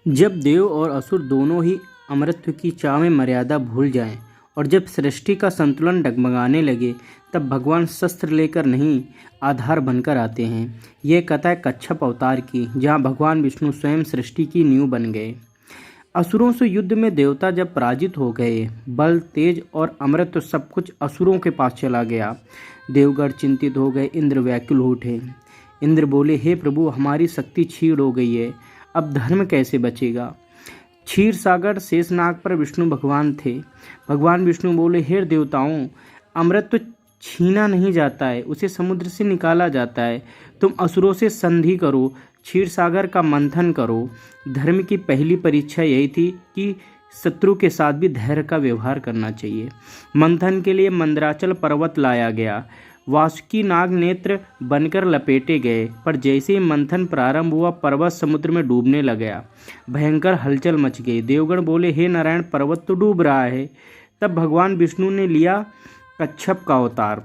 जब देव और असुर दोनों ही अमरत्व की चाह में मर्यादा भूल जाएं और जब सृष्टि का संतुलन डगमगाने लगे, तब भगवान शस्त्र लेकर नहीं, आधार बनकर आते हैं। यह कथा है कच्छप अवतार की, जहां भगवान विष्णु स्वयं सृष्टि की नींव बन गए। असुरों से युद्ध में देवता जब पराजित हो गए, बल, तेज और अमृत सब कुछ असुरों के पास चला गया। देवगण चिंतित हो गए, इंद्र व्याकुल हो उठे। इंद्र बोले, हे प्रभु, हमारी शक्ति छीड़ हो गई है, अब धर्म कैसे बचेगा। क्षीर सागर शेषनाग पर विष्णु भगवान थे। भगवान विष्णु बोले, हे देवताओं, अमृत तो छीना नहीं जाता है, उसे समुद्र से निकाला जाता है। तुम असुरों से संधि करो, क्षीर सागर का मंथन करो। धर्म की पहली परीक्षा यही थी कि शत्रु के साथ भी धैर्य का व्यवहार करना चाहिए। मंथन के लिए मंदराचल पर्वत लाया गया। वासुकी नाग नेत्र बनकर लपेटे गए, पर जैसे ही मंथन प्रारंभ हुआ, पर्वत समुद्र में डूबने लग गया। भयंकर हलचल मच गई। देवगण बोले, हे नारायण, पर्वत तो डूब रहा है। तब भगवान विष्णु ने लिया कच्छप का अवतार,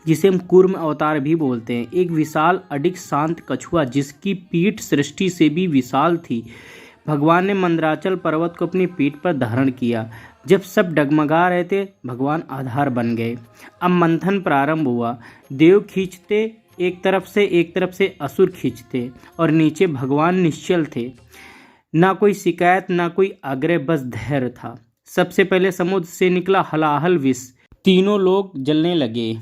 जिसे हम कूर्म अवतार भी बोलते हैं। एक विशाल अडिग शांत कछुआ, जिसकी पीठ सृष्टि से भी विशाल थी। भगवान ने मंदराचल पर्वत को अपनी पीठ पर धारण किया। जब सब डगमगा रहे थे, भगवान आधार बन गए। अब मंथन प्रारंभ हुआ। देव खींचते एक तरफ से असुर खींचते, और नीचे भगवान निश्चल थे। ना कोई शिकायत, ना कोई आग्रह, बस धैर्य था। सबसे पहले समुद्र से निकला हलाहल विष। तीनों लोग जलने लगे।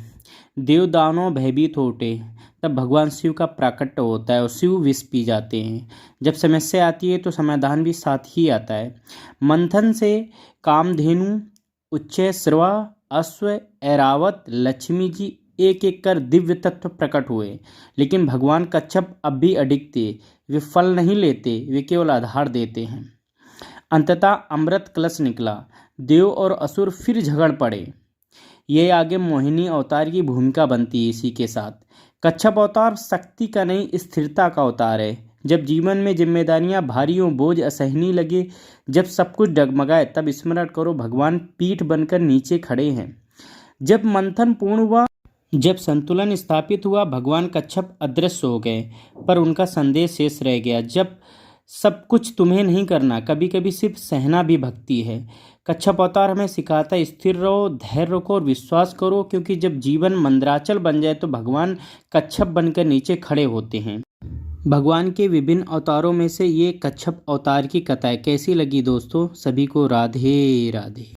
देव दानव भयभीत हो उठे। तब भगवान शिव का प्राकट्य होता है और शिव विष पी जाते हैं। जब समस्या आती है तो समाधान भी साथ ही आता है। मंथन से कामधेनु, उच्चय श्रवा, अश्व, ऐरावत, लक्ष्मी जी एक एक कर दिव्य तत्व प्रकट हुए। लेकिन भगवान कच्छप अब भी अडिग थे। वे फल नहीं लेते, वे केवल आधार देते हैं। अंततः अमृत कलश निकला। देव और असुर फिर झगड़ पड़े। ये आगे मोहिनी अवतार की भूमिका बनती है इसी के साथ। कच्छप अवतार शक्ति का नहीं, स्थिरता का अवतार है। जब जीवन में जिम्मेदारियां भारी हों, बोझ असहनीय लगे, जब सब कुछ डगमगाए, तब स्मरण करो भगवान पीठ बनकर नीचे खड़े हैं। जब मंथन पूर्ण हुआ, जब संतुलन स्थापित हुआ, भगवान कच्छप अदृश्य हो गए, पर उनका संदेश शेष रह गया। जब सब कुछ तुम्हें नहीं करना, कभी कभी सिर्फ सहना भी भक्ति है। कच्छप अवतार हमें सिखाता है, स्थिर रहो, धैर्य रखो और विश्वास करो, क्योंकि जब जीवन मंदराचल बन जाए तो भगवान कच्छप बनकर नीचे खड़े होते हैं। भगवान के विभिन्न अवतारों में से ये कच्छप अवतार की कथा कैसी लगी दोस्तों? सभी को राधे राधे।